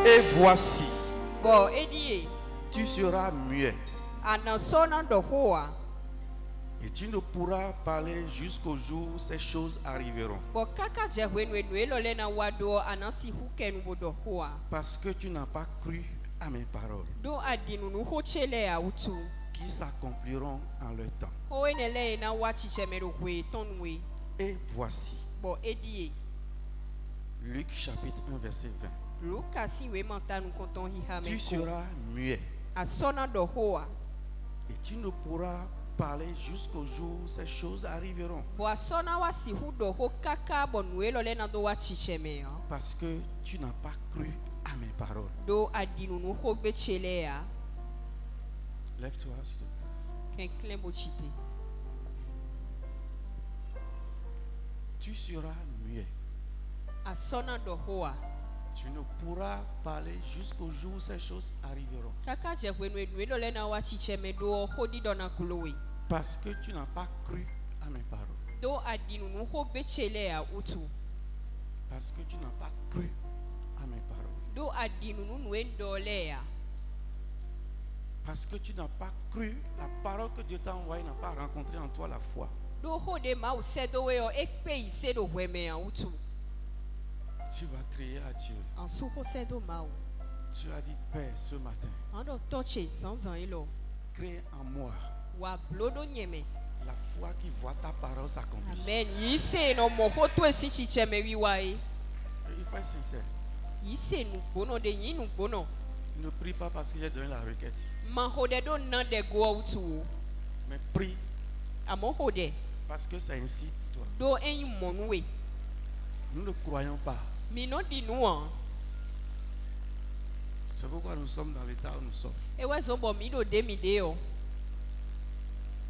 Et voici, Bo edie. tu seras muet. Anasona do hoa. Et tu ne pourras parler jusqu'au jour où ces choses arriveront. Bo kaka jehwenwe lole na wado anasi huken wodo hoa. Parce que tu n'as pas cru à mes paroles, Do adinu nu hochele a utu. qui s'accompliront en leur temps. Hoenele na wachi chemero hwe tonwe. Et voici, Bo edie. Luc chapitre 1 verset 20. Luka si we mantanu konton hi ha Tu meko. seras muet Asona do hoa. et tu ne pourras parler jusqu'au jour où ces choses arriveront. Bo asona wa si hudo ho kaka bonwe lole na do wachi cheme. Parce que tu n'as pas cru à mes paroles. Do adinu nu ho gbe chele a. Lève-toi, s'il te plaît. Kenklen bo chite. Tu seras muet. Asona do hoa. Tu ne pourras parler jusqu'au jour où ces choses arriveront. Kaka jehwenwe lole na wachi cheme do hodi dona kulowe. Parce que tu n'as pas cru à mes paroles. Do adinu nu ho gbe chele a utu. Parce que tu n'as pas cru à mes paroles. Do adinu nu ndole a. Parce que tu n'as pas cru, la parole que Dieu t'a envoyée n'a pas rencontré en toi la foi. Do hode ma usedo we o ekpe isedo hweme a utu. Tu vas crier à Dieu. Ansu ho sedo ma u. Tu as dit, Père, ce matin, Ando toche sanzan ilo. crée en moi Wa blodo nyeme. la foi qui voit ta parole s'accomplir. Amen. Yise no mo ho to esi chicheme wiwai. Il faut être sincère. Yise nu bono de yin nu bono. Ne prie pas parce que j'ai donné la requête. Ma hode do nan de go utu. Mais prie Amo hode. parce que c'est ainsi pour toi. Do en monwe. Nous ne croyons pas. Mi no di nu an. C'est pourquoi nous sommes dans l'état où nous sommes. Ewe zobo mi do de mi de o.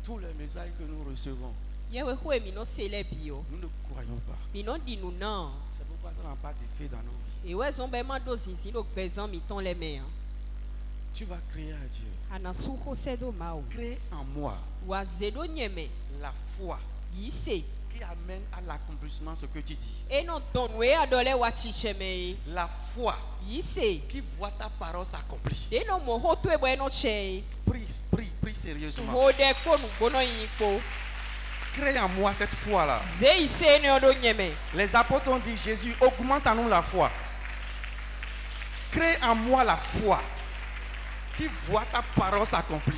Tous les messages que nous recevons, Yewe hwe mi no sele bio. nous ne croyons pas. Mi no di nu nan. C'est pourquoi ça n'a pas d'effet dans nos vies. Ewe zombe ma do zinzi do gbezan mi ton le me. Tu vas crier à Dieu. Anasu ho sedo ma u. Crée en moi Wa zedo nyeme. la foi Yise. qui amène à l'accomplissement ce que tu dis. Eno donwe adole wa chicheme. La foi Yise. qui voit ta parole s'accomplir. Deno mo ho to ebo eno che. Prie sérieusement. Hode ko nu bono yin ko. Crée en moi cette foi-là. Ze ise ne odo nyeme. Les apôtres ont dit, Jésus, augmente en nous la foi. Crée en moi la foi qui voit ta parole s'accomplir.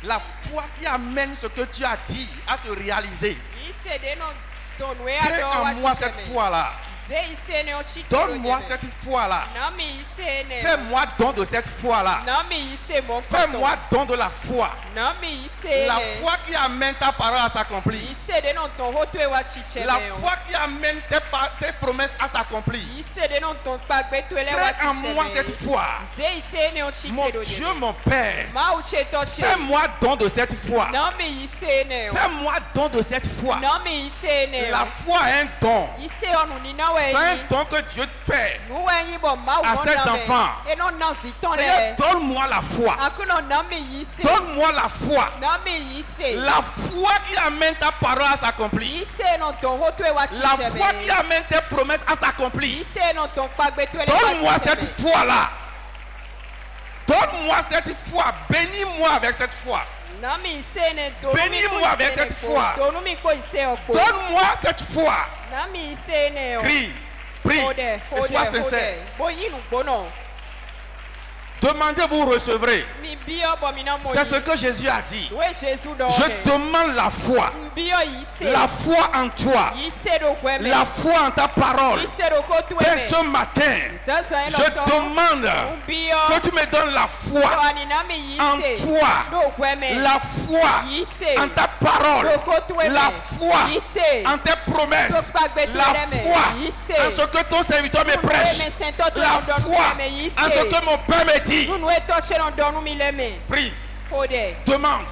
La foi qui amène ce que tu as dit à se réaliser. Yise deno donwe Crée ado en wa moi cette chicheme. foi-là. Ze ise ne o chito. Donne-moi cette foi-là. Nami ise ne. Fais-moi don de cette foi-là. Nami ise mo Fais-moi don de la foi. Nami ise La ne. foi qui amène ta parole à s'accomplir. Ise deno ton ho to wa chicheme. La foi qui amène tes promesses à s'accomplir. Ise deno ton pagbe to ele wa Crée en chicheme. moi cette foi. Ze ise ne o chito Mon do Dieu, nyeme. mon Père, Ma u cheto che. fais-moi don de cette foi. Nami ise ne. Fais-moi don de cette foi. Nami ise ne. La foi est un don. Ise onu ni na we C'est un yi. don que Dieu fait. Nu we yi bo ma u À ses enfants. Eno na viton Seigneur, le. donne-moi la foi. Akuno nami ise. Donne-moi la foi. Nami ise. La foi qui amène ta parole à s'accomplir. Ise no ton ho to wa La chicheme. foi qui amène tes promesses à s'accomplir. Ise no ton pagbe to ele wa Donne-moi chicheme. cette foi-là. Donne-moi cette foi. Bénis-moi avec cette foi. Nami ise ne donu mi Bénis-moi ko avec ise cette ne ko. foi. Donu mi ko ise oko. Donne-moi cette foi. Nami ise ne o. Prie. Prie. Hode, Et hode, sois hode. sincère. Bo yi nu bono. Demandez, vous recevrez. Mi bio bo mi na mo C'est yi. ce que Jésus a dit. We Jésus do. Je demande la foi. Bio ise. La foi en toi. Ise do kweme. La foi en ta parole. Ise do ko tu Dès eme. ce matin, Sasa eno je to. demande Bio. que tu me donnes la foi Ani nami en ise. toi. Do kweme. La foi Ise. en ta parole. Do ko tu eme. La foi Ise. en tes promesses. La foi en ce que ton serviteur me prêche. La foi en ce que mon Père me dit. Prie, demande.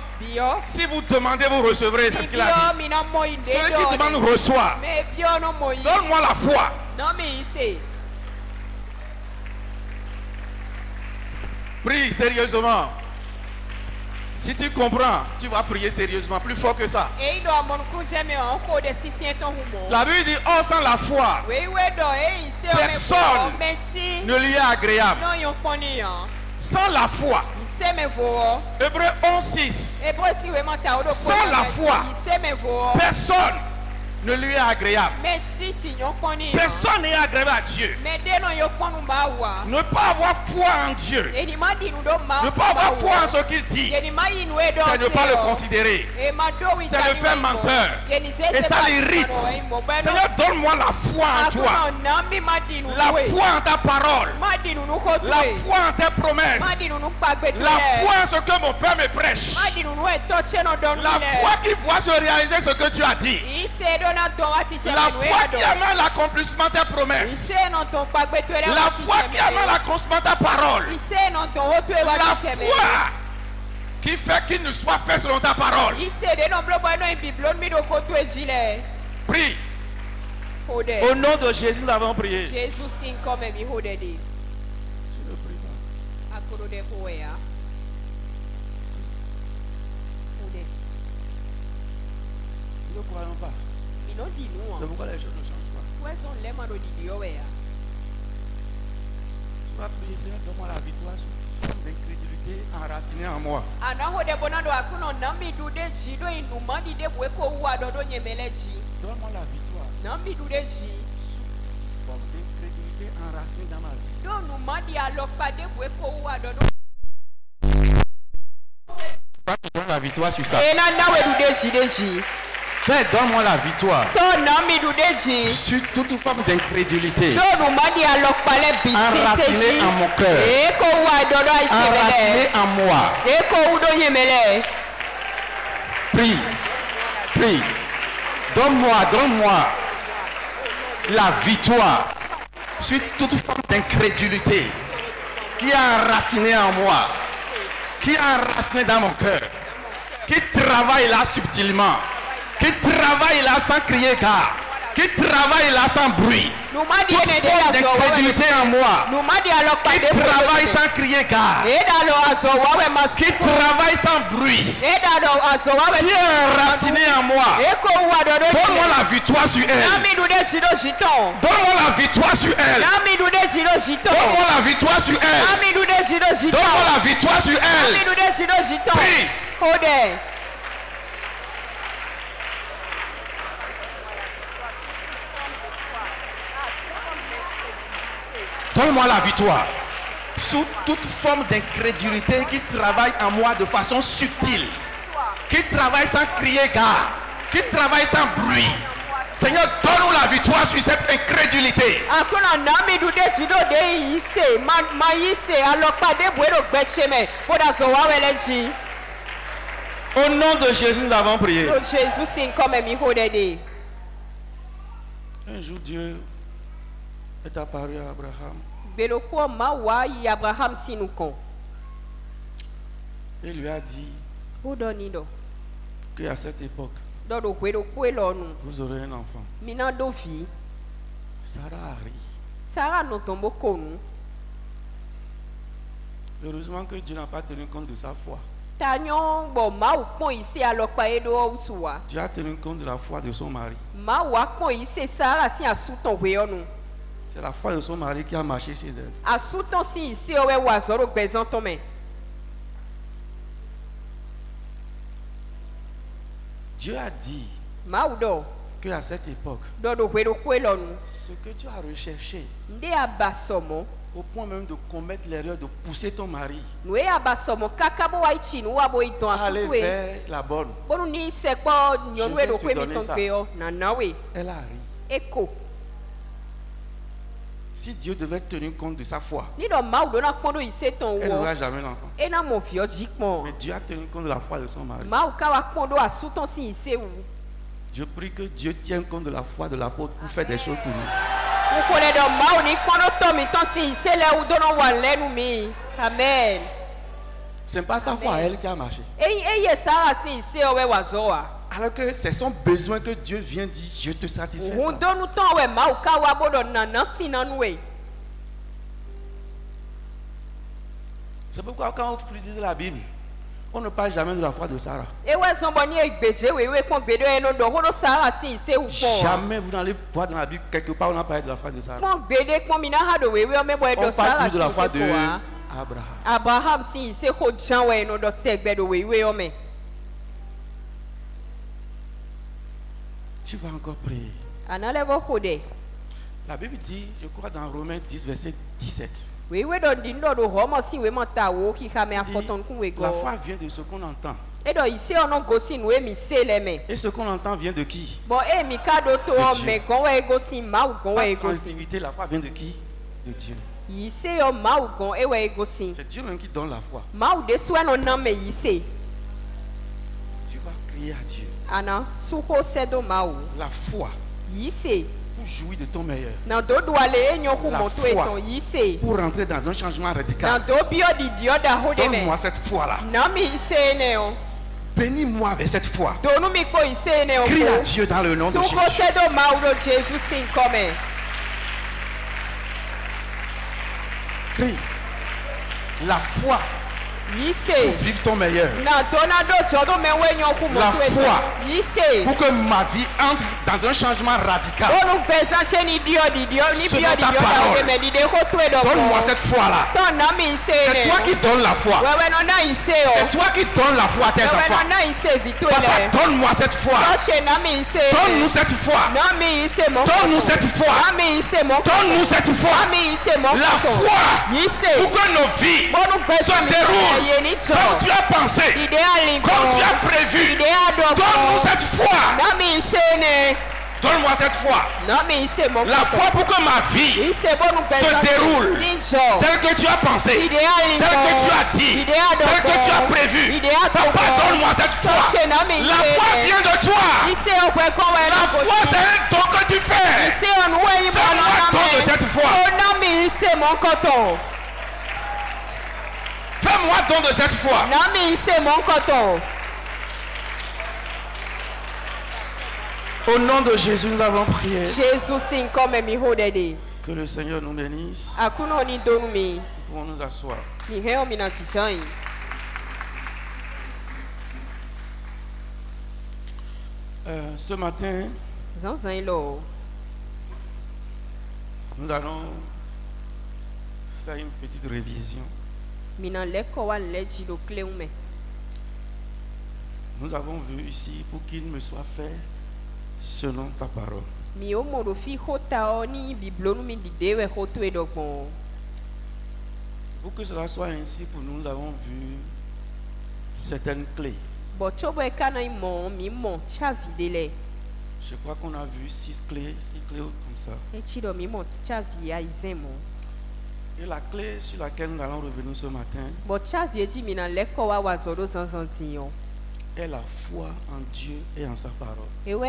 Si vous demandez, vous recevrez. C'est ce qu'il a dit. Celui qui demande reçoit. Donne-moi la foi. Prie sérieusement. Si tu comprends, tu vas prier sérieusement, plus fort que ça. La Bible dit, oh, sans la foi, personne ne lui est agréable. Sans la foi. Hébreux 11:6. Sans la foi, personne ne lui est agréable. Personne n'est agréable à Dieu. Ne pas avoir foi en Dieu, ne pas avoir foi en ce qu'il dit, c'est ne pas le considérer, c'est le faire menteur, et ça l'irrite. Seigneur, donne-moi la foi en toi, la foi en ta parole, la foi en tes promesses, la foi en ce que mon Père me prêche, la foi qui voit se réaliser ce que tu as dit, la foi qui amène l'accomplissement de tes promesses, la foi qui amène l'accomplissement de ta parole, la foi qui fait qu'il ne soit fait selon ta parole. Prie. Au nom de Jésus, nous avons prié. Tu ne pries pas. Nous ne croyons pas. C'est pourquoi les choses ne changent pas. Tu vas prier, Seigneur, donne-moi la victoire sur toute forme d'incrédulité enracinée en moi. Donne-moi la victoire sur toute forme d'incrédulité enracinée dans ma vie. Donne la victoire sur ça. Père, donne-moi la victoire sur toute forme d'incrédulité enracinée en mon cœur, enracinée en moi. Prie, prie. Donne-moi la victoire sur toute forme d'incrédulité qui est enracinée en moi, qui est enracinée dans mon cœur, qui travaille là subtilement, qui travaille là sans crier gare, qui travaille là sans bruit. Toute forme d'incrédulité en moi, qui travaille sans crier gare, qui travaille sans bruit, qui est enraciné en moi. Donne-moi la victoire sur elle. Donne-moi la victoire sur elle. Donne-moi la victoire sur elle. Donne-moi la victoire sur elle. Prie. Donne-moi la victoire sous toute forme d'incrédulité qui travaille en moi de façon subtile, qui travaille sans crier gare, qui travaille sans bruit. Seigneur, donne-nous la victoire sur cette incrédulité. Au nom de Jésus, nous avons prié. Un jour, Dieu est apparu à Abraham. Et lui a dit qu'à cette époque, vous aurez un enfant. Sarah a ri. Heureusement que Dieu n'a pas tenu compte de sa foi. Dieu a tenu compte de la foi de son mari. C'est la foi de son mari qui a marché chez elle. Dieu a dit qu'à cette époque, ce que tu as recherché, au point même de commettre l'erreur de pousser ton mari à aller vers la bonne, je vais te donner ça. Elle a ri. Si Dieu devait tenir compte de sa foi, elle n'aurait jamais l'enfant. Mais Dieu a tenu compte de la foi de son mari. Je prie que Dieu tienne compte de la foi de l'apôtre pour faire des choses pour nous. Amen. Ce n'est pas sa foi à elle qui a marché. Alors que c'est son besoin que Dieu vient dire, je te satisfais. C'est pourquoi quand vous lisez la Bible, On ne parle jamais de la foi de Sarah. Jamais vous n'allez voir dans la Bible quelque part on a parlé de la foi de Sarah. On parle de la foi de Abraham. Tu vas encore prier. La Bible dit, je crois dans Romains 10, verset 17. La foi vient de ce qu'on entend. Et ce qu'on entend vient de qui? De Dieu. La foi vient de qui? De Dieu. C'est Dieu même qui donne la foi. Tu vas crier à Dieu. La foi pour jouir de ton meilleur. La foi pour rentrer dans un changement radical. Donne-moi cette foi-là. Bénis-moi avec cette foi. Crie à Dieu dans le nom de Jésus. Crie. La foi pour vivre ton meilleur. La foi pour que ma vie entre dans un changement radical. Selon ta parole. Donne-moi cette foi-là. C'est toi qui donnes la foi. C'est toi qui donnes la foi à tes enfants. Papa, donne-moi cette foi. Donne-nous cette foi. Donne-nous cette foi. Donne-nous cette foi. La foi pour que nos vies se déroulent comme tu as pensé, comme tu as prévu. Donne-nous cette foi. Donne-moi cette foi. La foi pour que ma vie se déroule tel que tu as pensé, tel que tu as dit, tel que tu as prévu. Papa, donne-moi cette foi. La foi vient de toi. La foi, c'est un don que tu fais. Fais-moi don de cette foi. Fais-moi don de cette foi. Au nom de Jésus, nous avons prié. Que le Seigneur nous bénisse. Nous pouvons nous asseoir. Ce matin, nous allons faire une petite révision. Nous avons vu ici pour qu'il me soit fait selon ta parole. Pour que cela soit ainsi pour nous, nous avons vu certaines clés. Je crois qu'on a vu 6 clés comme ça. Et la clé sur laquelle nous allons revenir ce matin est la foi en Dieu et en sa parole. On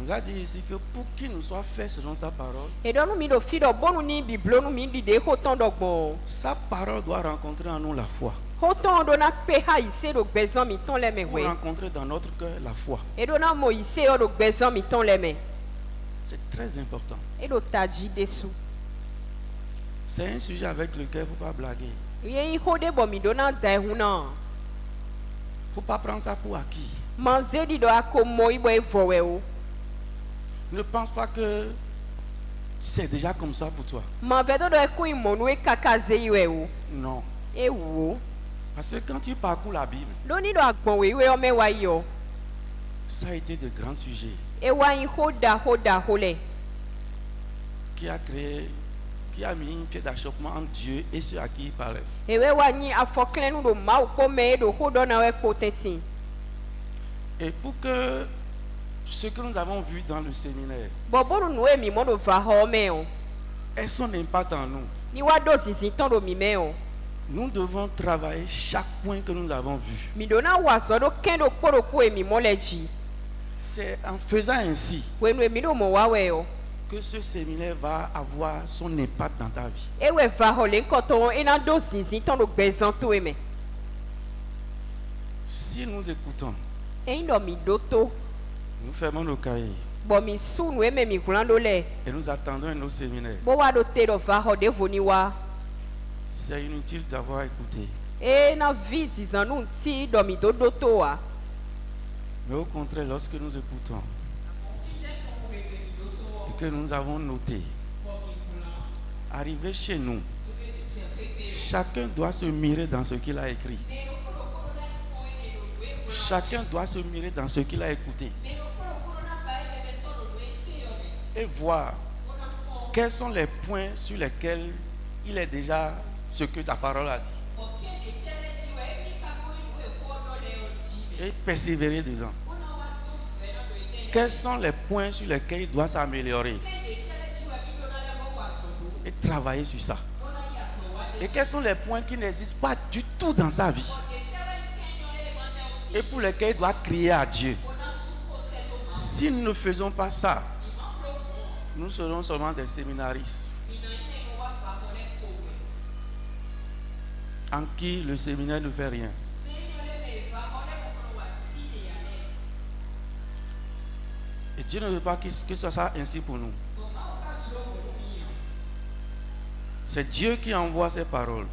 nous a dit ici que pour qu'il nous soit fait selon sa parole, sa parole doit rencontrer en nous la foi. Pour rencontrer dans notre cœur la foi. C'est très important. C'est un sujet avec lequel il ne faut pas blaguer. Il ne faut pas prendre ça pour acquis. Ne pense pas que c'est déjà comme ça pour toi. Non. Parce que quand tu parcours la Bible, ça a été de grands sujets qui a mis une pied d'achoppement entre Dieu et ceux à qui il parlait. Et pour que ce que nous avons vu dans le séminaire ait son impact en nous, nous devons travailler chaque point que nous avons vu. C'est en faisant ainsi que ce séminaire va avoir son impact dans ta vie. Si nous écoutons, nous fermons nos cahiers et nous attendons nos séminaires, c'est inutile d'avoir écouté. Et na visi nous ti domi dodo toa. Mais au contraire, lorsque nous écoutons et que nous avons noté, arrivé chez nous, chacun doit se mirer dans ce qu'il a écrit. Chacun doit se mirer dans ce qu'il a écouté. Et voir quels sont les points sur lesquels il est déjà ce que ta parole a dit. Et persévérer dedans. Quels sont les points sur lesquels il doit s'améliorer et travailler sur ça. Et quels sont les points qui n'existent pas du tout dans sa vie et pour lesquels il doit crier à Dieu. Si nous ne faisons pas ça, nous serons seulement des séminaristes en qui le séminaire ne fait rien. Et Dieu ne veut pas que ce soit ainsi pour nous. C'est Dieu qui envoie ses paroles.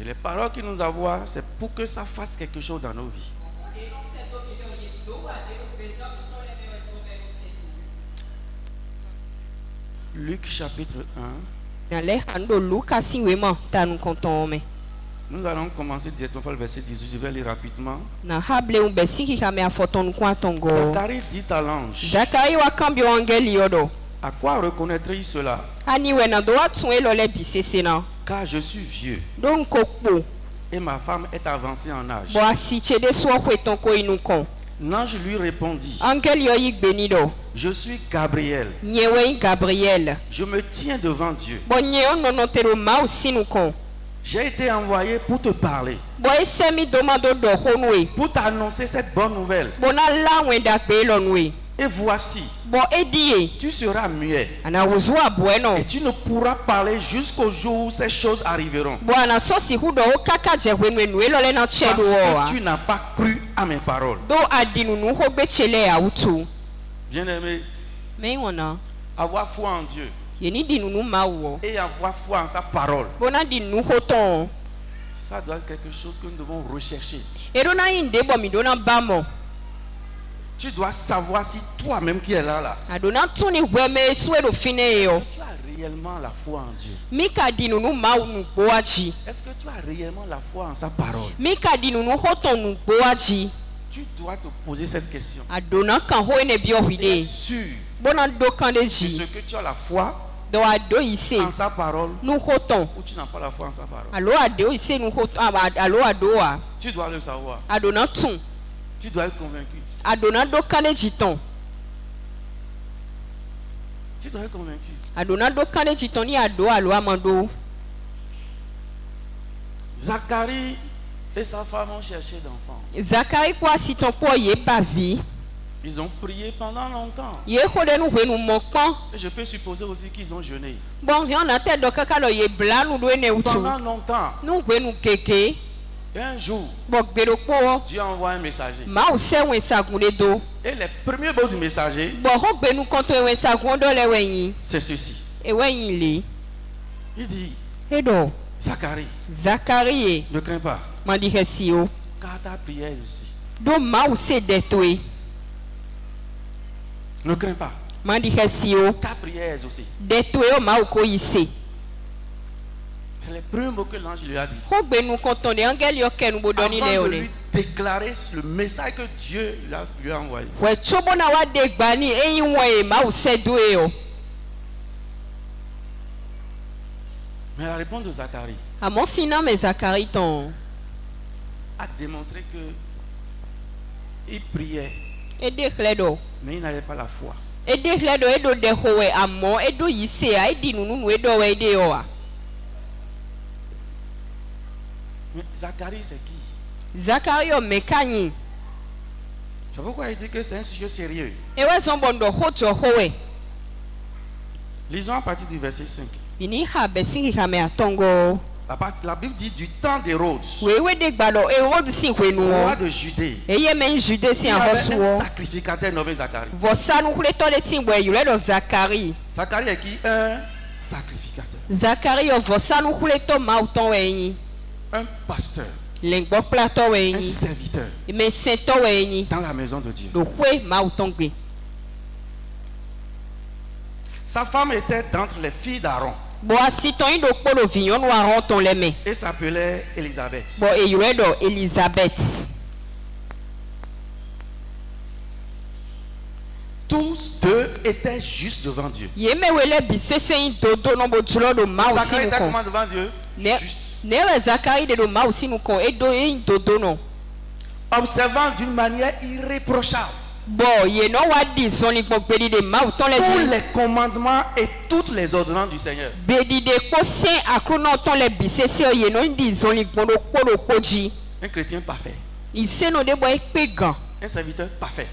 Et les paroles qu'il nous envoie, c'est pour que ça fasse quelque chose dans nos vies. Luc chapitre 1. Nous allons commencer directement par le verset 18. Je vais lire rapidement. Zacharie dit à l'ange: à quoi reconnaîtrai-je cela? Car je suis vieux et ma femme est avancée en âge. L'ange lui répondit: je suis Gabriel. Je me tiens devant Dieu. J'ai été envoyé pour te parler, pour t'annoncer cette bonne nouvelle. Et voici, tu seras muet et tu ne pourras parler jusqu'au jour où ces choses arriveront. Parce que tu n'as pas cru à mes paroles. Bien-aimé, avoir foi en Dieu et avoir foi en sa parole, ça doit être quelque chose que nous devons rechercher. Tu dois savoir si toi-même qui es là, tu as réellement la foi en Dieu. Est-ce que tu as réellement la foi en sa parole? Tu dois te poser cette question. Et être sûr de ce que tu as la foi en sa parole ou tu n'as pas la foi en sa parole. Tu dois le savoir. Tu dois être convaincu. Tu dois être convaincu. Zacharie et sa femme ont cherché d'enfants. Ils ont prié pendant longtemps. Et je peux supposer aussi qu'ils ont jeûné pendant longtemps. Et un jour, Dieu envoie un messager. Et les premiers mots du messager, c'est ceci. Il dit: Zacharie, ne crains pas, car ta prière est ici. Ne crains pas, ta prière est aussi. C'est les premiers mots que l'ange lui a dit. Avant de lui déclarer le message que Dieu lui a envoyé. Mais la réponse de Zacharie a démontré que il priait, mais il n'avait pas la foi. Mais Zacharie, c'est qui? C'est pourquoi il dit que c'est un sujet sérieux. Lisons à partir du verset 5. La Bible dit du temps d'Hérode, roi de Judée, il y avait un sacrificateur nommé Zacharie. Zacharie est qui? Un sacrificateur. Zacharie vosa nu kuleto mauton weni. Un pasteur. Lengbo plato weni. Un serviteur. Mais sento weni. Dans la maison de Dieu. Do kwe mauton gbe. Sa femme était d'entre les filles d'Aaron. Et s'appelait Élisabeth. Tous deux étaient justes devant Dieu. Zacharie était comment devant Dieu? Juste. Observant d'une manière irréprochable tous les commandements et toutes les ordonnances du Seigneur. Un chrétien parfait. Un serviteur parfait.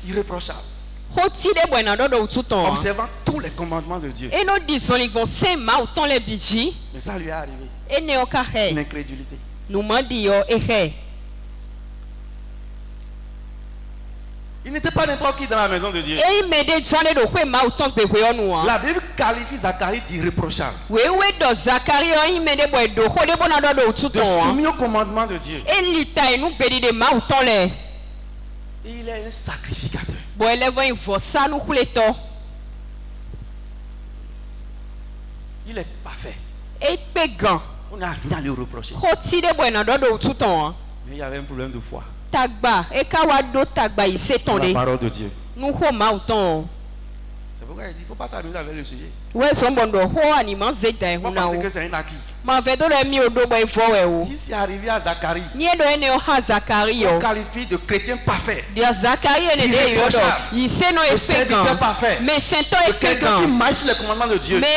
Irréprochable. Observant tous les commandements de Dieu. Mais ça lui est arrivé. Une incrédulité. Il n'était pas n'importe qui dans la maison de Dieu. La Bible qualifie Zacharie d'irréprochable. De soumis au commandement de Dieu. Et il est un sacrificateur. Il est parfait. On n'a rien à lui reprocher. Mais il y avait un problème de foi. La parole de Dieu. C'est pourquoi il dit, il ne faut pas t'amuser avec le sujet. Il faut penser que c'est un acquis. Si c'est arrivé à Zacharie, on qualifie de chrétien parfait, d'irréprochable, de serviteur parfait, de quelqu'un qui marche sur les commandements de Dieu. Ça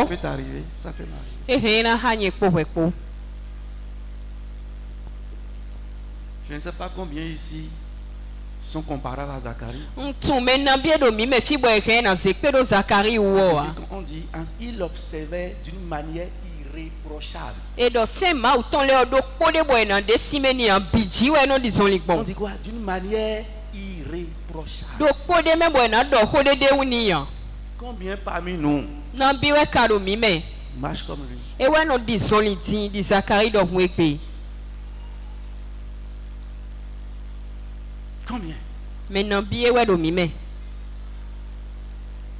peut t'arriver, ça peut m'arriver. Je ne sais pas combien ici sont comparables à Zacharie. On dit, il observait d'une manière irréprochable. On dit quoi? D'une manière irréprochable. Combien parmi nous marchent comme lui? Combien?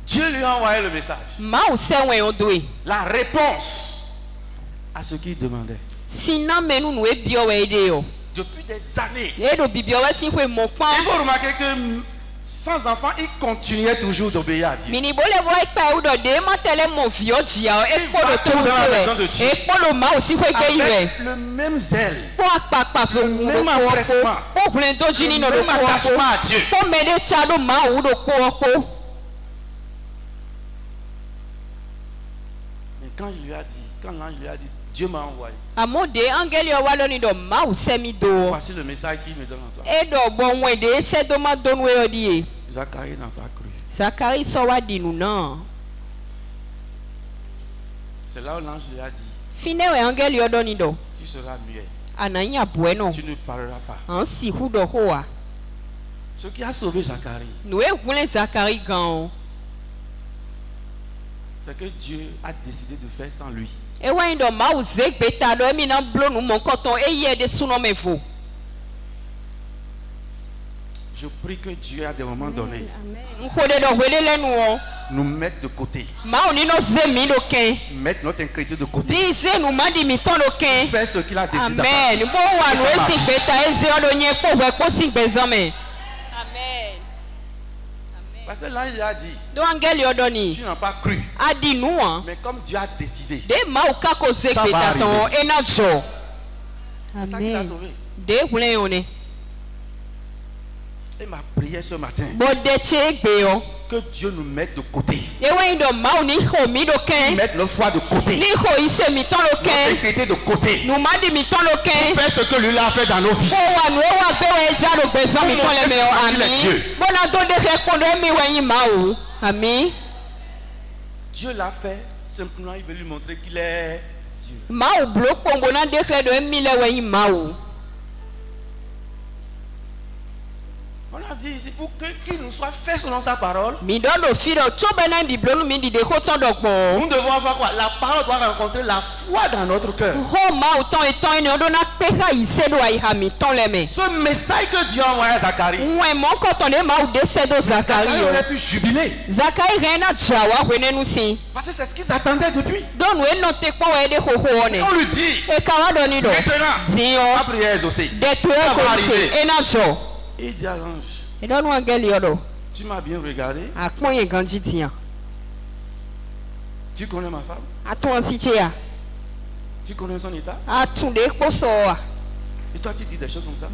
Dieu lui a envoyé le message. La réponse à ce qu'il demandait. Depuis des années. Il faut remarquer que sans enfant, il continuait toujours d'obéir à Dieu. Il va tout dans la maison de Dieu. Avec le même zèle, le même empressement, le même attachement à Dieu. Mais quand je lui ai dit, quand l'ange lui a dit, Dieu m'a envoyé. Voici le message qu'il me donne à toi. Zacharie n'a pas cru. C'est là où l'ange lui a dit, tu seras muet. Tu ne parleras pas. Ce qui a sauvé Zacharie, c'est que Dieu a décidé de faire sans lui. Je prie que Dieu à des moments donnés nous mette de côté, mettre notre incrédulité de côté, faire ce qu'il a décidé de faire. Parce que l'ange lui a dit, tu n'as pas cru. Mais comme Dieu a décidé, ça va arriver. C'est ça qui l'a sauvé. Et ma prière ce matin, que Dieu nous mette de côté, mette notre foi de côté, notre intégrité de côté, pour faire ce que lui a fait dans nos vies. Dieu l'a fait, simplement il veut lui montrer qu'il est Dieu. On a dit ici pour qu'il nous soit fait selon sa parole. Nous devons faire quoi? La parole doit rencontrer la foi dans notre cœur. Ce message que Dieu a envoyé à Zacharie, Zacharie aurait pu jubiler. Parce que c'est ce qu'ils attendaient depuis. On lui dit maintenant, la prière aussi. Ça va arriver. Il dit à l'ange, tu m'as bien regardé. Tu connais ma femme? Tu connais son état? Et toi tu dis des choses comme ça?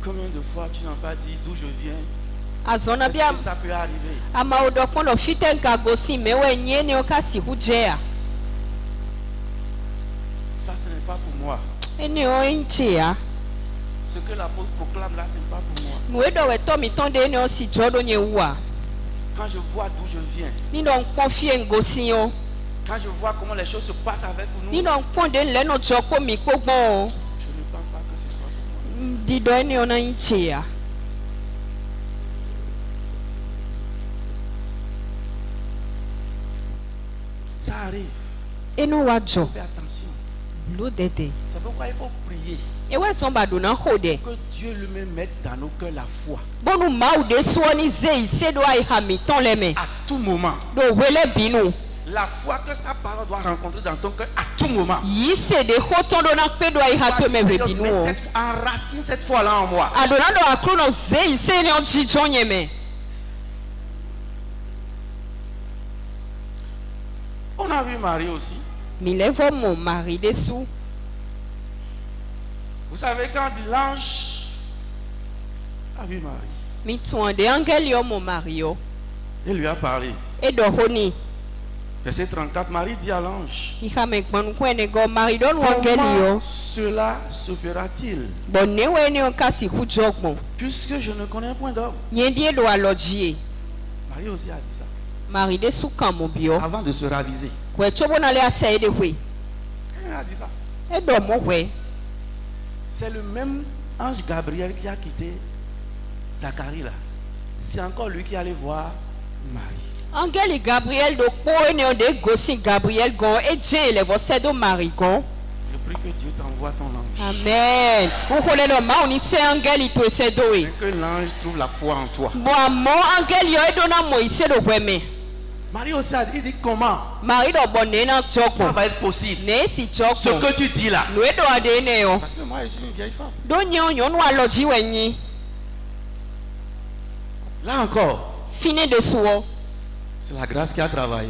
Combien de fois tu n'as pas dit d'où je viens? Est-ce que ça peut arriver? Ça ce n'est pas pour moi. Ce que l'apôtre proclame là, ce n'est pas pour moi. Quand je vois d'où je viens, quand je vois comment les choses se passent avec nous, je ne pense pas que ce soit pour moi. Ça arrive. Fais attention. C'est pourquoi il faut prier. Que Dieu lui-même mette dans nos cœurs la foi. À tout moment. La foi que sa parole doit rencontrer dans ton cœur à tout moment. Enracine cette foi-là en moi. On a vu Marie aussi. Vous savez, quand l'ange a vu Marie, il lui a parlé. Verset 34, Marie dit à l'ange, comment cela se fera-t-il? Puisque je ne connais point d'homme. Marie aussi a dit ça. Avant de se raviser. Elle a dit ça. C'est le même ange Gabriel qui a quitté Zacharie là. C'est encore lui qui allait voir Marie. Angel Gabriel de de gosi Gabriel gon et Dieu le voici de Marie gon. Je prie que Dieu t'envoie ton ange. Amen. On connaît le ma on ici angel ito ese do e. Que l'ange trouve la foi en toi. Bon mo angel yo e dona mo ise do kweme. Marie aussi a dit, il dit comment? Marie do bonne na choko. Ça va être possible. Ne si choko. Ce que tu dis là. No e do ade ne yo. Parce que moi je suis une vieille femme. Do nyon yon wa loji wenyi. Là encore. Fini de souvent. C'est la grâce qui a travaillé.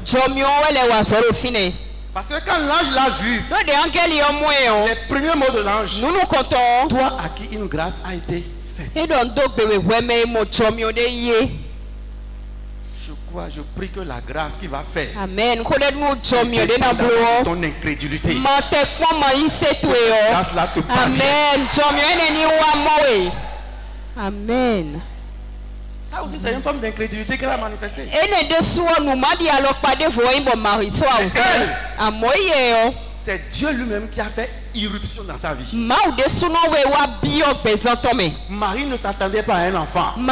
Parce que quand l'ange l'a vu, les premiers mots de l'ange, toi à qui une grâce a été faite. Je crois, je prie que la grâce qui va faire. Amen. Ton incrédulité. Amen. Ça aussi, c'est une forme d'incrédulité qu'elle a manifestée. C'est Dieu lui-même qui a fait irruption dans sa vie. Marie ne s'attendait pas à un enfant. Elle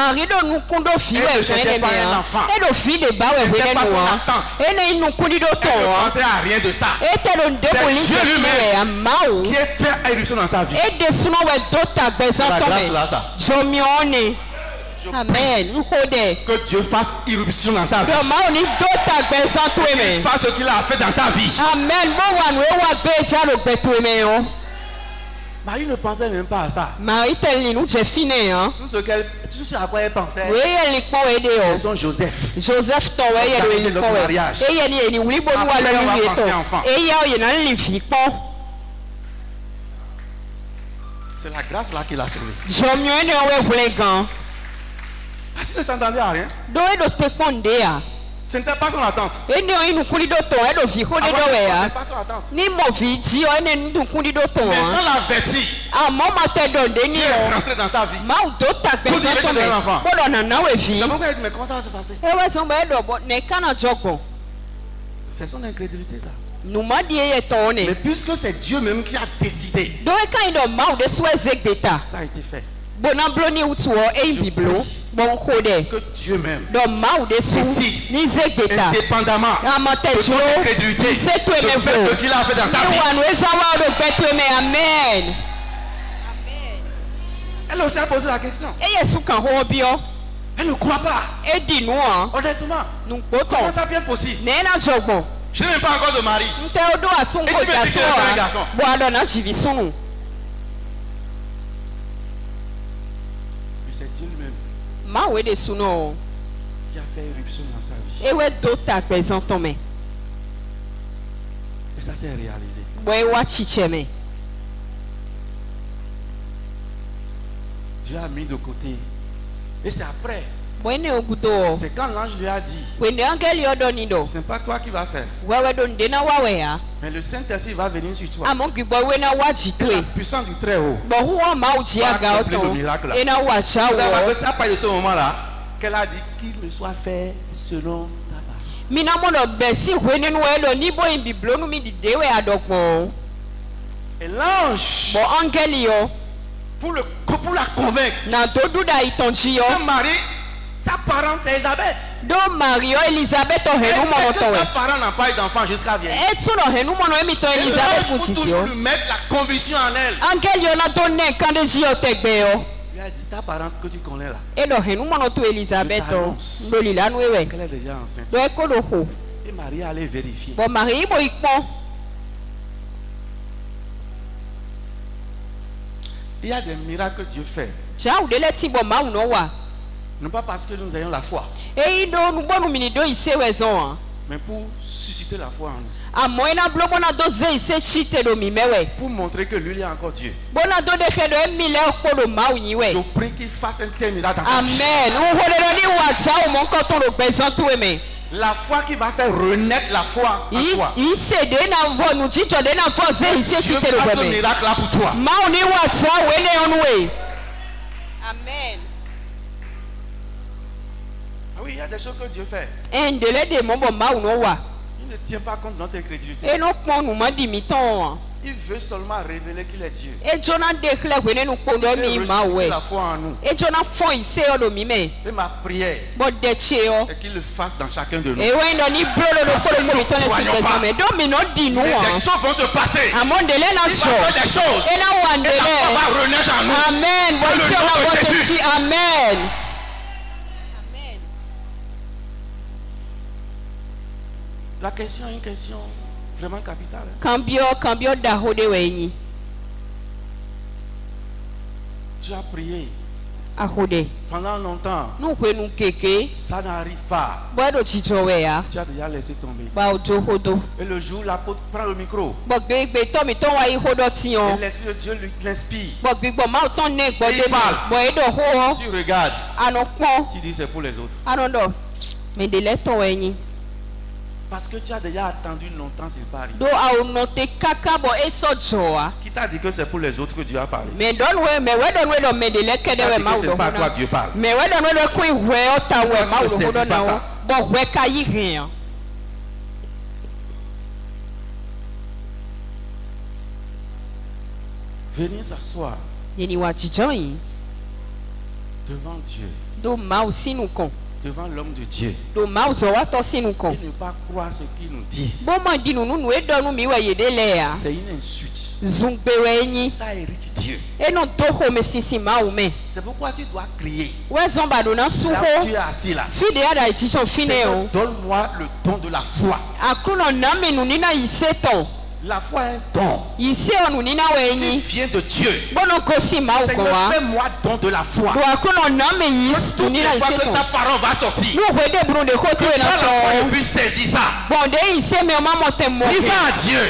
ne cherchait pas un enfant. Elle n'était pas son attente. Elle ne pensait à rien de ça. C'est Dieu lui-même qui a fait irruption dans sa vie. C'est la grâce là, ça. Amen. Que Dieu fasse irruption dans ta vie. Qu'il fasse ce qu'il a fait dans ta vie. Amen. Marie ne pensait même pas à ça. Tout ce à quoi elle pensait, c'est son Joseph. Joseph, notre mariage. Après, on va penser enfant. C'est la grâce là qui l'a sauvé. Parce qu'il ne s'entendait à rien. Ce n'était pas son attente. C'était pas son attente. Mais sans l'avertir, Dieu est rentré dans sa vie. Vous avez donné un enfant. C'est pourquoi il dit, mais comment ça va se passer? C'est son incrédulité ça. Mais puisque c'est Dieu même qui a décidé, ça a été fait. Que Dieu même décide, indépendamment de ton incrédulité, de fait qu'il a fait dans ta vie. Amen. Elle aussi a posé la question. Elle ne croit pas. Honnêtement, comment ça vient possible? Je n'ai même pas encore de mari. Et tu me dis que tu es un garçon. Mais c'est Dieu lui-même qui a fait éruption dans sa vie. Et ça s'est réalisé. Dieu a mis de côté. Et c'est après. C'est quand l'ange lui a dit, c'est pas toi qui vas faire, mais le Saint-Esprit va venir sur toi. La puissance du très haut va accomplir le miracle. C'est à partir de ce moment-là qu'elle a dit qu'il me soit fait selon ta parole. Et l'ange, pour la convaincre, son mari, sa parente c'est Elisabeth. Sa parente n'a pas eu d'enfant jusqu'à vieillir. Pour toujours lui mettre la conviction en elle. Lui a dit, ta parente que tu connais là, qu'elle est déjà enceinte. Et Marie allait vérifier. Il y a des miracles que Dieu fait. Non pas parce que nous ayons la foi, mais pour susciter la foi en nous. Pour montrer que lui il est encore Dieu. Je prie qu'il fasse un tel miracle dans ta vie. Amen. La foi qui va faire renaître la foi en toi. Dieu fasse un miracle là pour toi. Amen. Ah oui, il y a des choses que Dieu fait. Il ne tient pas compte de notre incrédulité. Il veut seulement révéler qu'il est Dieu. Il veut ressusciter la foi en nous. Et ma prière est qu'il le fasse dans chacun de nous. Les choses vont se passer. Il va faire des choses. Et la foi va renaître en nous. Amen. Amen. La question est une question vraiment capitale. Tu as prié pendant longtemps. Ça n'arrive pas. Tu as déjà laissé tomber. Et le jour, l'apôtre prend le micro. Et l'Esprit de Dieu l'inspire. Et il parle. Tu regardes. Tu dis c'est pour les autres. Parce que tu as déjà attendu longtemps, c'est pas arrivé. Qui t'a dit que c'est pour les autres que Dieu a parlé? C'est pas à toi Dieu parle. Venir s'asseoir devant Dieu, devant l'homme de Dieu, et ne pas croire ce qu'ils nous disent. C'est une insulte. Ça hérite Dieu. C'est pourquoi tu dois crier. Là où tu es assis là, donne-moi le don de la foi. La foi est un don. Il vient de Dieu. Seigneur, fais-moi don de la foi. Toutes les fois que ta parole va sortir, que la foi ne puisse saisir ça. Dis ça à Dieu.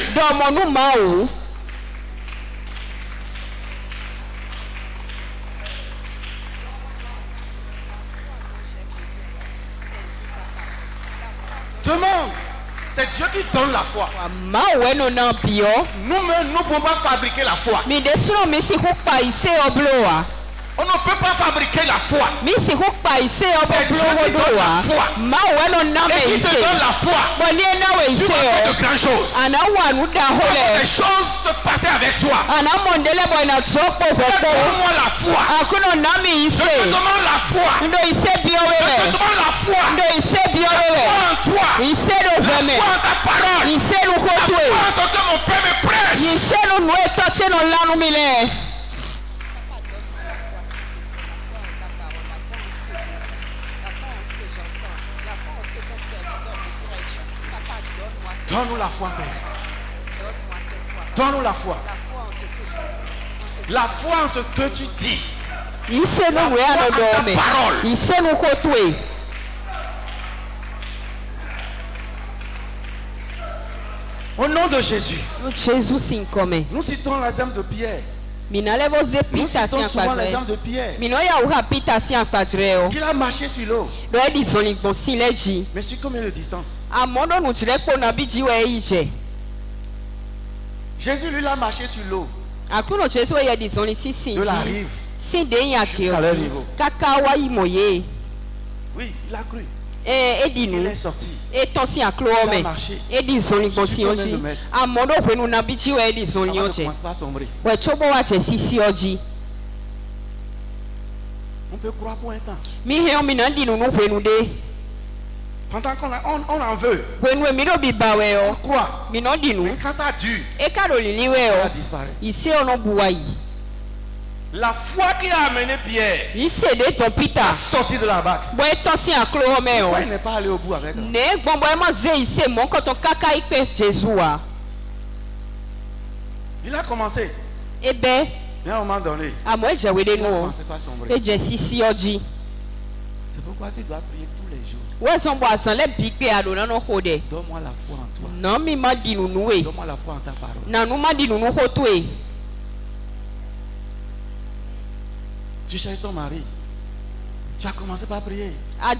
Demande. C'est Dieu qui donne la foi. Nous-mêmes, nous ne pouvons pas fabriquer la foi. On ne peut pas fabriquer la foi. C'est Dieu qui donne la foi. Et qui te donne la foi. Tu vas faire de grandes choses. Des choses se passer avec toi. Donne-moi la foi. Je te demande la foi. Je te demande la foi. La foi en toi. La foi en ta parole. La foi en ce que mon Père me prêche. Donne-nous la foi, Père. Donne-nous la foi. La foi en ce que tu dis. La foi en ta parole. Au nom de Jésus. Nous citons l'exemple de Pierre. Nous citons souvent l'exemple de Pierre. Il a marché sur l'eau. Mais sur combien de distance? Jésus lui a marché sur l'eau. De la rive jusqu'à leur niveau. Oui, il a cru. Il est sorti. Il a marché. Avant de commencer à sombrer. On peut croire pour un temps. Pendant qu'on en veut, on croit. Mais quand ça dure, ça disparaît. La foi qui a amené Pierre à sortir de la barque. Pourquoi il n'est pas allé au bout avec elle? Il a commencé. Mais à un moment donné, il a commencé à sombrer. C'est pourquoi tu dois prier tous les jours. Donne-moi la foi en toi. Donne-moi la foi en ta parole. Tu cherches ton mari. Tu as commencé par prier. À un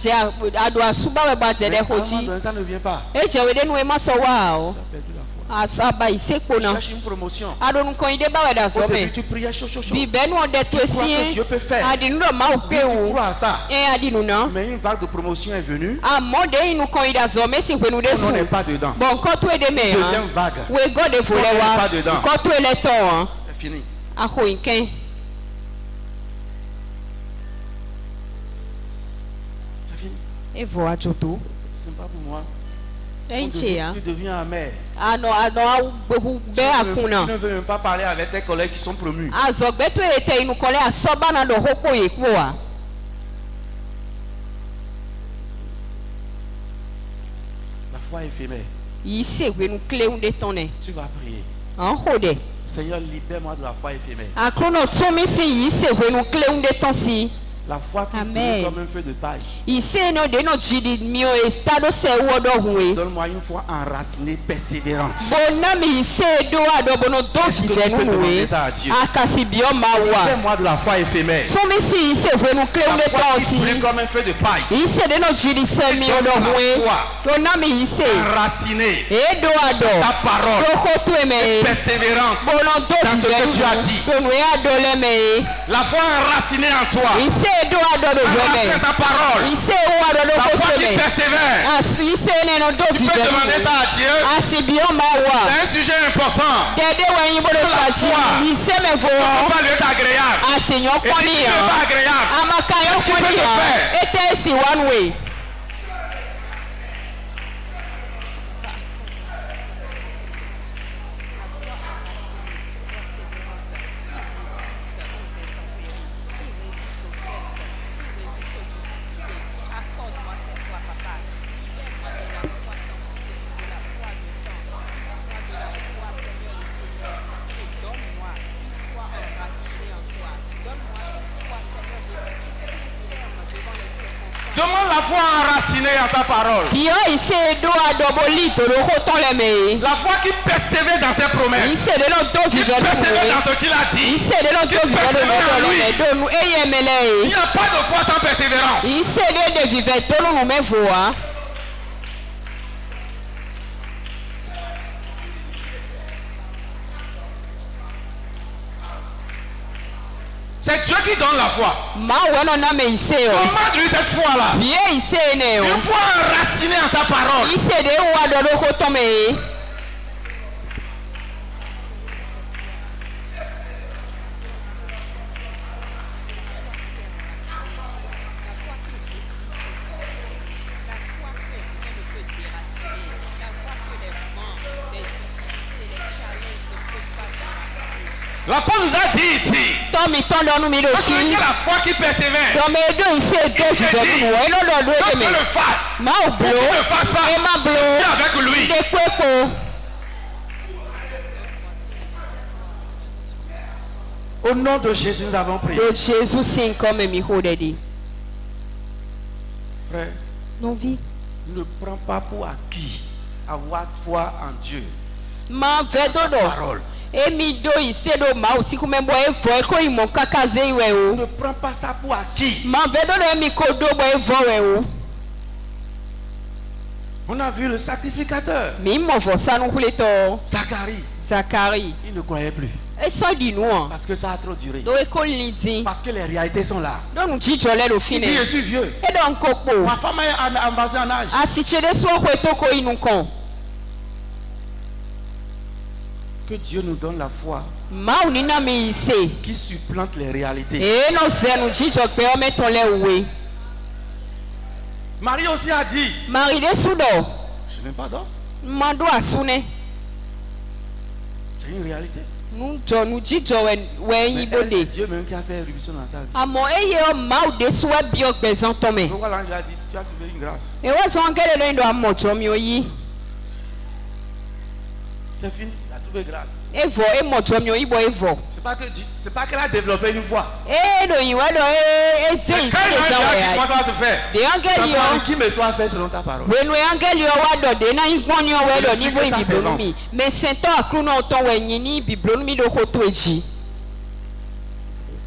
moment donné, ça ne vient pas. Tu as perdu la foi. Tu cherches une promotion. Au début, tu priais chaud. Tu crois que Dieu peut faire. Tu crois à ça. Mais une vague de promotion est venue. On n'est pas dedans. Deuxième vague. On n'est pas dedans. C'est fini. C'est fini. Ce n'est pas pour moi. Tu deviens amer. Tu ne veux même pas parler avec tes collègues qui sont promus. La foi éphémère. Tu vas prier. Seigneur, libère-moi de la foi éphémère. La foi qui brûle comme un feu de paille. Donne-moi une foi enracinée, persévérante. Est-ce que tu peux demander ça à Dieu? Libère-moi de la foi éphémère. La foi qui brûle comme un feu de paille. Donne-moi une foi enracinée dans ta parole, persévérante dans ce que tu as dit. La foi enracinée en toi. Enracinée ta parole. La foi qui persévère. Tu peux demander ça à Dieu. C'est un sujet important. La foi ne peut pas lui être agréable. Et si tu n'es pas agréable, qu'est-ce qu'il peut te faire? Demande la foi enracinée en sa parole. La foi qui persévère dans ses promesses. Qui persévère dans ce qu'il a dit. Qui persévère en lui. Il n'y a pas de foi sans persévérance. C'est Dieu qui donne la foi. Comment lui cette foi-là? Une foi enracinée en sa parole. L'apôtre nous a dit ici, parce qu'il y a la foi qui persévère. Il s'est dit, quand tu le fasses, ou tu ne le fasses pas, je suis avec lui. Au nom de Jésus, nous avons prié. Frère, ne prends pas pour acquis avoir foi en Dieu. Parole. Ne prends pas ça pour acquis. On a vu le sacrificateur. Zacharie. Il ne croyait plus. Parce que ça a trop duré. Parce que les réalités sont là. Il dit, je suis vieux. Ma femme est avancée en âge. Que Dieu nous donne la foi qui supplante les réalités. Marie aussi a dit, je n'ai pas d'homme. C'est une réalité. C'est Dieu même qui a fait éruption dans sa vie. Pourquoi l'ange a dit, tu as trouvé une grâce. C'est fini. Grâce. C'est pas qu'elle a développé une foi. C'est quand comment ça va se faire? Qui me soit fait selon ta parole.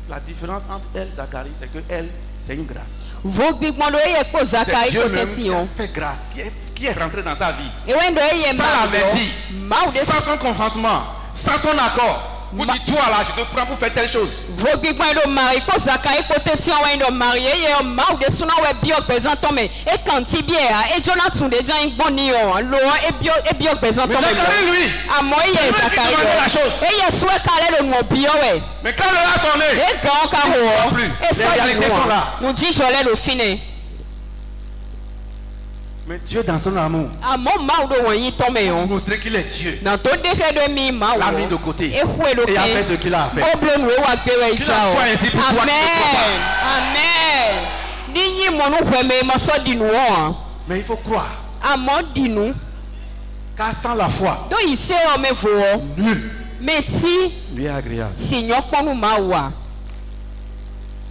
La différence entre elle et Zacharie, c'est que elle, c'est une grâce. C'est Dieu même qui a fait grâce, qui est rentré dans sa vie. Sans l'avertir, sans son consentement, sans son accord. Vous dites toi là, je te prends pour faire telle chose. Mais quand le là sont nés, les réalités sont là. Mais Dieu dans son amour pour montrer qu'il est Dieu, l'a mis de côté et a fait ce qu'il a fait. Qu'il a fait ainsi pour toi. Amen. Mais il faut croire. Car sans la foi, nul lui est agréable.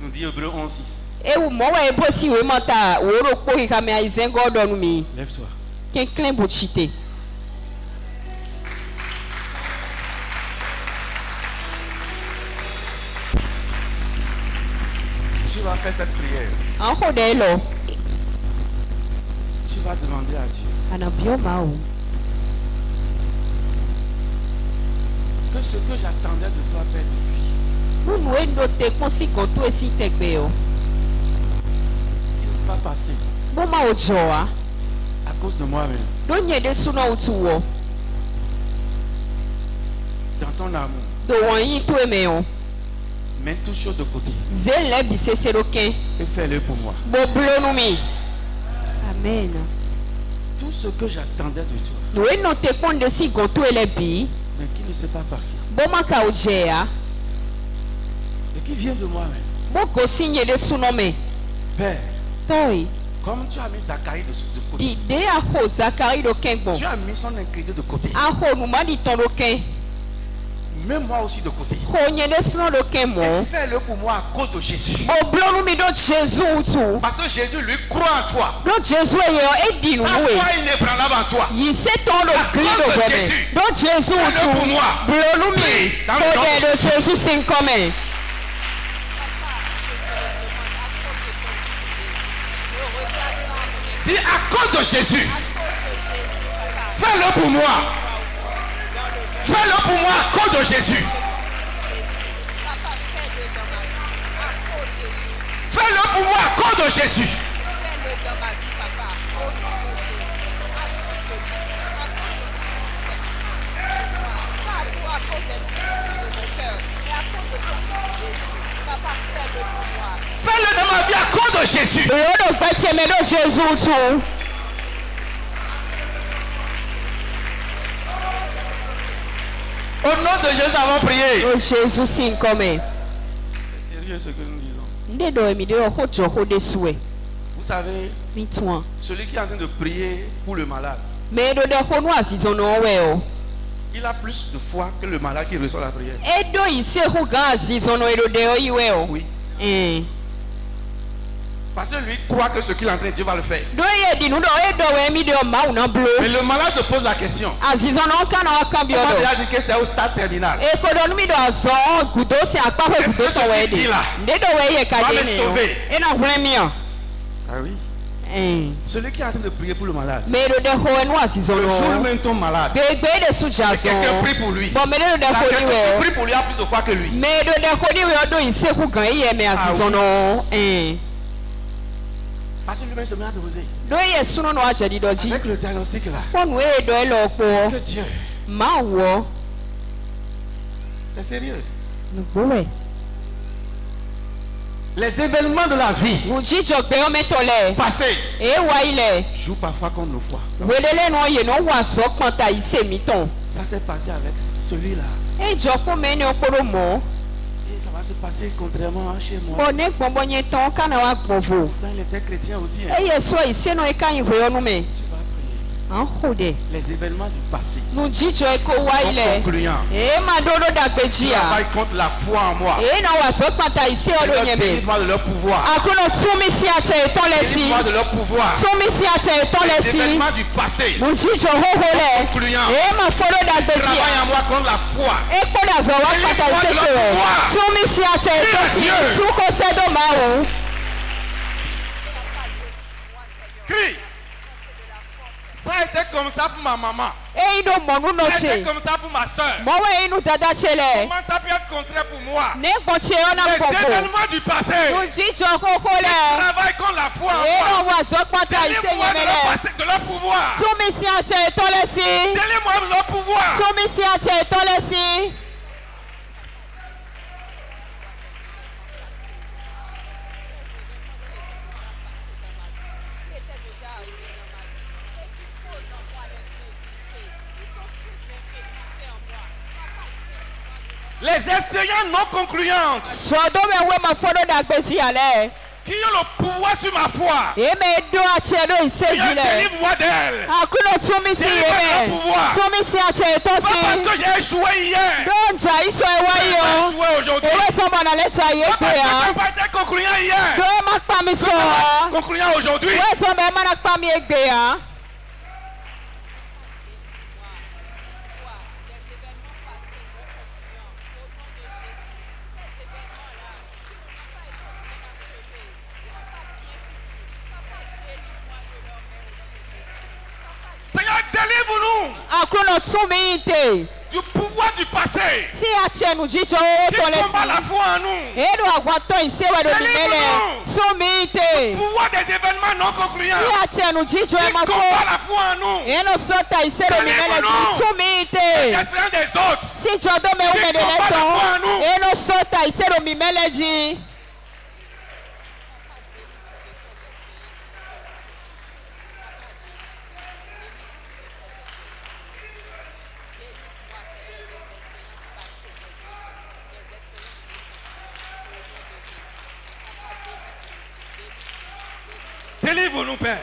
Nous dit Hébreux 11:6. Lève-toi. Tu vas faire cette prière. Tu vas demander à Dieu que ce que j'attendais de toi, Père, depuis, pas passé à cause de moi-même. Dans ton amour, mets tout chose de côté et fais-le pour moi. Amen. Tout ce que j'attendais de toi, mais qui ne s'est pas passé et qui vient de moi-même. Père, comme tu as mis Zacharie de côté, tu as mis son incrédulité de côté. Mets-moi aussi de côté. Et fais-le pour moi à cause de Jésus. Parce que Jésus lui croit en toi. Sa foi il est ébranlable en toi. À cause de Jésus, fais-le pour moi. Prie dans le nom de Jésus. Dis à cause de Jésus, fais-le pour moi. Fais-le pour moi à cause de Jésus. Fais-le pour moi à cause de Jésus. Fais-le dans ma vie, papa. Au nom de Jésus. Pas à cause des soucis de mon cœur, mais à cause de ton fils Jésus. Papa, fais-le pour moi. Fais-le dans ma vie à cause de Jésus. Au nom de Jésus, avons prié. Oh Jésus, c'est comme. C'est sérieux ce que nous disons. Vous savez, celui qui est en train de prier pour le malade, il a plus de foi que le malade qui reçoit la prière. Oui. Parce que lui croit que ce qu'il est en train de dire va le faire. Mais le malade se pose la question. On a déjà dit que c'est au stade terminal. Est-ce que ce qu'il dit là va le sauver? Ah oui. Celui qui est en train de prier pour le malade, le jour où même tombe malade, quelqu'un prie pour lui. La personne qui prie pour lui a plus de foi que lui. Parce que lui-même se met à poser. Avec le diagnostic là. Est-ce que Dieu, c'est sérieux? Les événements de la vie passés jouent parfois contre nos foi. Ça s'est passé avec celui-là. Et ça va se passer contrairement chez moi. Il était chrétien aussi. Les événements du passé concluant travaille contre la foi en moi. Délivre-moi de leur pouvoir. Délivre-moi de leur pouvoir. Les événements du passé concluant travaille en moi contre la foi. Délivre-moi de leur pouvoir. Crie. Ça a été comme ça pour ma maman. Ça a été comme ça pour ma soeur. Comment ça peut être contraire pour moi? Les événements du passé travaillent contre la foi en moi. Délivre-moi de leur pouvoir. Délivre-moi de leur pouvoir. Les expériences non concluantes qui ont le pouvoir sur ma foi. Délivre-moi d'elle. Délivre-moi de leur pouvoir. Pas parce que j'ai échoué hier. Je vais échouer aujourd'hui. Pas parce que ça n'a pas été concluant hier. Concluant aujourd'hui. Seigneur, délivre-nous du pouvoir du passé qui combat la foi en nous. Délivre-nous du pouvoir des événements non concluants qui combat la foi en nous. Délivre-nous des expériences des autres qui combat la foi en nous. Délivre-nous, Père.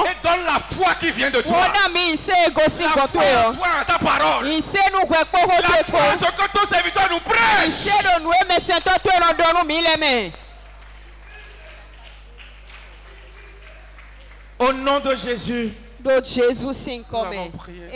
Et donne la foi qui vient de toi. La foi en toi, en ta parole. La foi en ce que ton serviteur nous prêche. Au nom de Jésus. Nous avons prié.